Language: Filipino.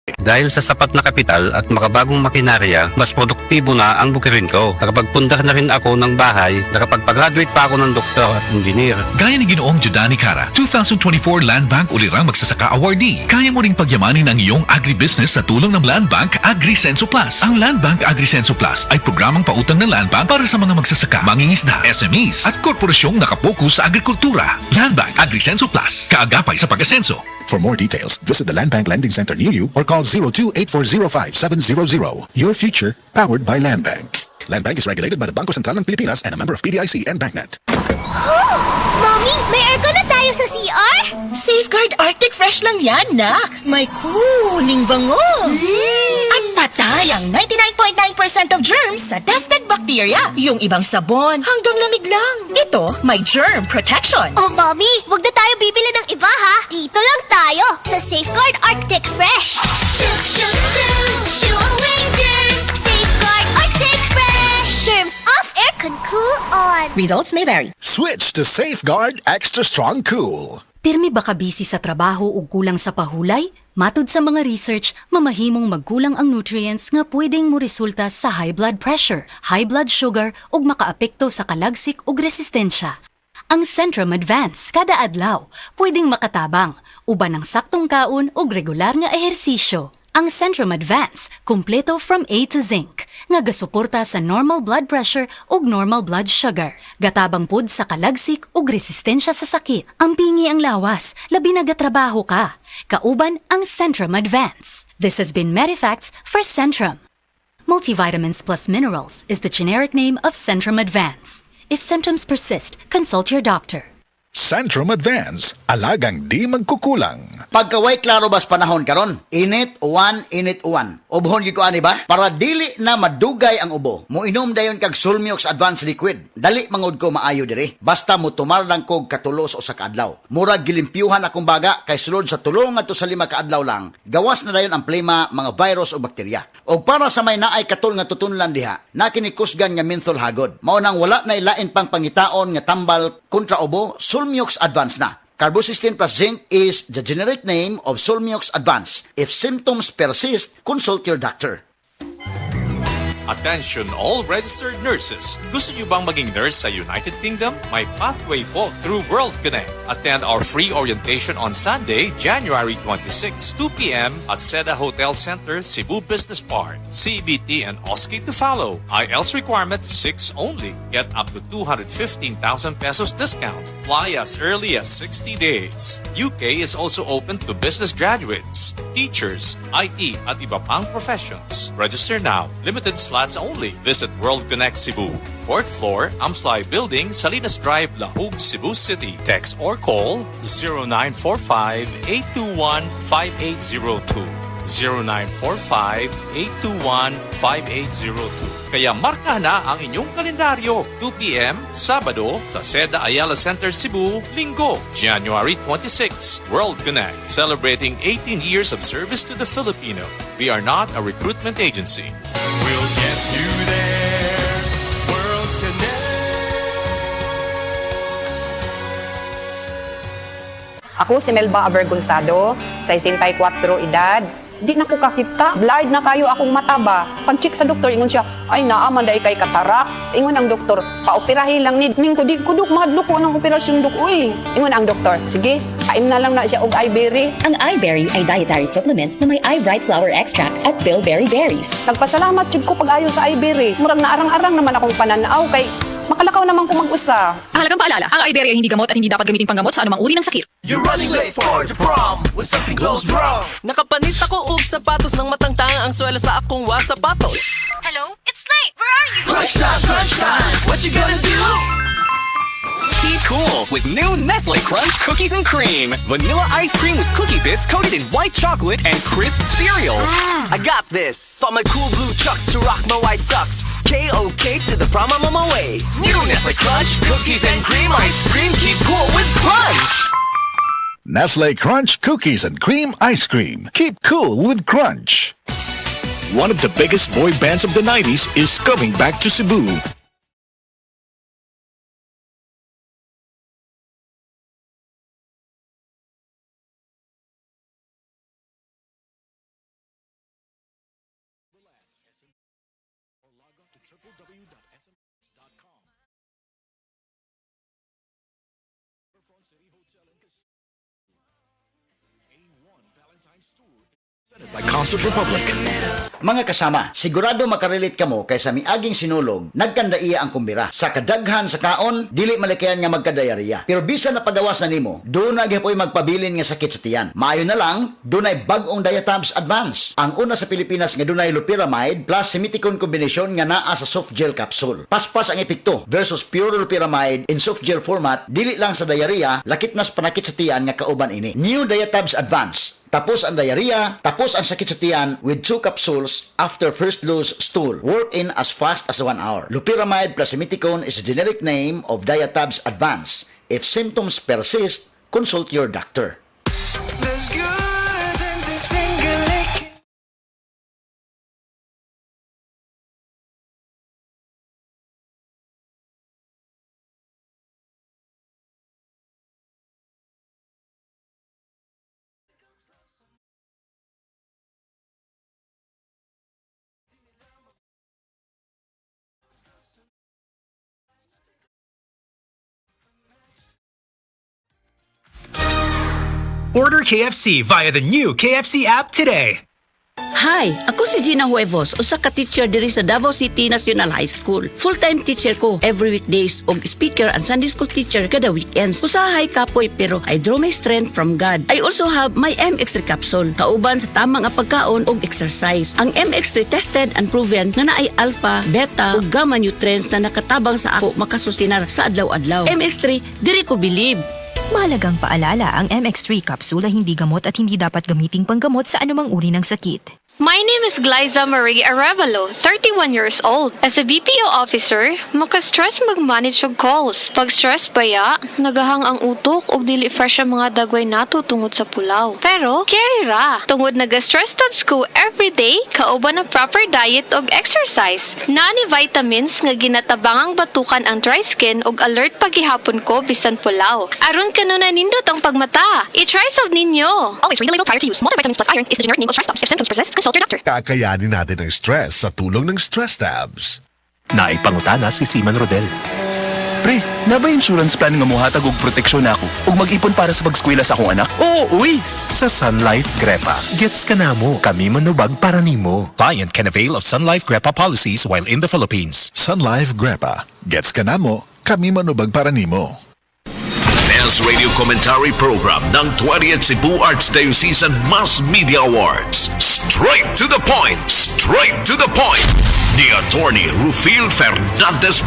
Dahil sa sapat na kapital at makabagong makinarya, mas produktibo na ang bukirin ko. Nakapagpundar na rin ako ng bahay, nakapagpag-graduate pa ako ng doktor at engineer. Gaya ni Ginoong Jodani Cara, 2024 Land Bank Ulirang Magsasaka Awardee. Kaya mo ring pagyamanin ang iyong agribusiness sa tulong ng Land Bank AgriSenso Plus. Ang Land Bank AgriSenso Plus ay programang pautang ng Land Bank para sa mga magsasaka, mangingisda, SMEs at korporasyong nakapokus sa agrikultura. Land Bank AgriSenso Plus, kaagapay sa pag-asenso. For more details, visit the Land Bank Lending Center near you or call 02-8405-700. Your future, powered by Land Bank. Land Bank is regulated by the Bangko Sentral ng Pilipinas and a member of PDIC and BancNet. Mommy, may aircon na tayo sa CR? Safeguard Arctic Fresh lang yan, nak. May cooling bango. At patay ang 99.9% of germs sa tested bacteria. Yung ibang sabon, hanggang lamig lang. Ito, may germ protection. Oh, Mommy, wag na tayo bibili ng iba, ha? Dito lang tayo sa Safeguard Arctic Fresh. Shoo, shoo, shoo, shoo away germs. Safeguard Arctic Fresh. Germs off, aircon cool on. Results may vary. Switch to Safeguard Extra Strong Cool. Pirmi ba ka busy sa trabaho o kulang sa pahulay? Matud sa mga research, mamahimong magkulang ang nutrients nga pwedeng mo resulta sa high blood pressure, high blood sugar ug makaapekto sa kalagsik ug resistensya. Ang Centrum Advance kada adlaw pwedeng makatabang uban ng saktong kaon ug regular nga ehersisyo. Ang Centrum Advance kumpleto from A to Zinc nga gasuporta sa normal blood pressure ug normal blood sugar. Gatabang pud sa kalagsik ug resistensya sa sakit. Ang pingi ang lawas, labi na gatrabaho ka. Kauban ang Centrum Advance. This has been Medifacts for Centrum. Multivitamins plus minerals is the generic name of Centrum Advance. If symptoms persist, consult your doctor. Centrum Advance, alagang di magkukulang. Pagkaway klaro bas panahon karon, init uwan. Ubhon gyud ko ani ba? Para dili na madugay ang ubo. Moinom dayon kag Sulmiox Advanced Liquid. Dali mangod ko maayo diri. Basta mo tumal lang kog katulos o sa kaadlaw. Murag gilimpyuhan akong baga kay sulod sa tulong ngadto sa 5 kaadlaw lang. Gawas na dayon ang plema, mga virus o bakterya. Og para sa may naay katul nga tutunlan diha, na kinikusgan nga menthol hagod. Mao nang wala na ilain pang pangitaon nga tambal kontra ubo, Sulmiox Advanced na. Carbocysteine plus zinc is the generic name of Sulmiox Advanced. If symptoms persist, consult your doctor. Attention all registered nurses. Gusto niyo bang maging nurse sa United Kingdom? May pathway po through World Connect. Attend our free orientation on Sunday, January 26, 2 p.m. at Seda Hotel Center, Cebu Business Park. CBT and OSCE to follow. IELTS requirement 6 only. Get up to 215,000 pesos discount. Fly as early as 60 days. UK is also open to business graduates, teachers, IT at iba pang professions. Register now. Limited slots only. Visit World Connect Cebu. 4th floor, Amslay Building, Salinas Drive, Lahug, Cebu City. Text or call 0945-821-5802. 0945-821-5802. Kaya marka na ang inyong kalendaryo. 2 p.m. Sabado sa Seda Ayala Center, Cebu. Linggo, January 26. World Connect, celebrating 18 years of service to the Filipino. We are not a recruitment agency. We'll get you there. World Connect. Ako si Melba Avergonzado, 64 edad. Di na ko kakita, blind na kayo akong mata ba. Pag-check sa doktor, ingon siya, ay naaman dahi kay katarak. Ingon ang doktor, paoperahin lang ni. Ning ko, di ko duk, mahadlo ko ng operasyon duk. Uy, ingon ang doktor, sige, kaim na lang na siya og iBerry. Ang iBerry ay dietary supplement na may iBright flower extract at bilberry berries. Nagpasalamat jud ko pag-ayo sa iBerry. Murag na arang-arang naman akong pananaw kay makalakaw naman ko mag-usa. Ang halagang paalala, ang iBerry ay hindi gamot at hindi dapat gamitin panggamot sa anumang uri ng sakit. You're running late for the prom when something goes wrong. Nakapanit ako og sapatos ng matangtang ang swelo sa akong sapatos. Hello? It's late. Where are you? Crunch time. What you gonna do? Keep cool with new Nestle Crunch Cookies and Cream. Vanilla ice cream with cookie bits coated in white chocolate and crisp cereal. I got this. Thought my cool blue chucks to rock my white tux. K-O-K to the prom I'm on my way. New Nestle Crunch Cookies and Cream ice cream. Keep cool with Crunch. Nestle Crunch Cookies and Cream Ice Cream. Keep cool with Crunch. One of the biggest boy bands of the 90s is coming back to Cebu. By Concert Republic. Mga kasama, sigurado makarelate kamo kay sa miaging sinulog, nagkandaiya ang kumbira. Sa kadaghan sa kaon, dili malikayan nga magkadayariya. Pero bisan na padawas na nimo, doon na gyapon magpabilin nga sakit sa tiyan. Maayo na lang, dunay bag-ong Diatabs Advance. Ang una sa Pilipinas nga dunay loperamide plus simiticone combination nga naa sa soft gel capsule. Paspas ang epekto versus pure loperamide in soft gel format, dili lang sa diarrhea, lakip na sa panakit sa tiyan nga kauban ini. New Diatabs Advance. Tapos ang diarrhea, tapos ang sakit sa tiyan with 2 capsules after first loose stool. Work in as fast as 1 hour. Loperamide plus simiticone is a generic name of Diatabs Advance. If symptoms persist, consult your doctor. Order KFC via the new KFC app today. Hi, ako si Gina Huevos, usa ka teacher diri sa Davao City National High School. Full-time teacher ko every weekdays og speaker and Sunday school teacher kada weekends. Usahay kapoy pero I draw my strength from God. I also have my MX3 capsule, kauban sa tamang nga pagkaon og exercise. Ang MX3 tested and proven na naay alpha, beta ug gamma nutrients na nakatabang sa ako makasustinar sa adlaw-adlaw. MX3, diri ko believe. Mahalagang paalala, ang MX3 capsule ay hindi gamot at hindi dapat gamiting panggamot sa anumang uri ng sakit. My name is Glyza Marie Arevalo, 31 years old. As a BPO officer, maka-stress mag-manage og calls. Pag stress baya, nagahang ang utok o dili fresh ang mga dagway nato tungod sa pulaw. Pero, carry ra. Tungod naga-stress tabs ko everyday, kauban ng proper diet og exercise. Nani vitamins nga ginatabangang batukan ang dry skin og alert paghihapon ko bisan pulaw. Aron kanuna nindot ang pagmata. I-try sab ninyo. Always read the label prior to use. Multivitamins plus iron is the generic name of stress tabs. If symptoms persist, consult your doctor. Kakayanin natin ang stress sa tulong ng Stress Tabs. Naipangutana si Seaman Rodel. Pre, na ba insurance plan nga mohatag og proteksyon ako ug mag-ipon para sa pag-eskwela sa akong anak? Oo, uy! Sa Sun Life Grepa, gets ka na mo. Kami manubag para nimo. Client can avail of Sun Life Grepa policies while in the Philippines. Sun Life Grepa, gets ka na mo. Kami manubag para nimo. Best Radio Commentary Program ng 20th Cebu Arts Diocesan Mass Media Awards. Straight to the point! Straight to the point! Ni Attorney Rufil Fernandez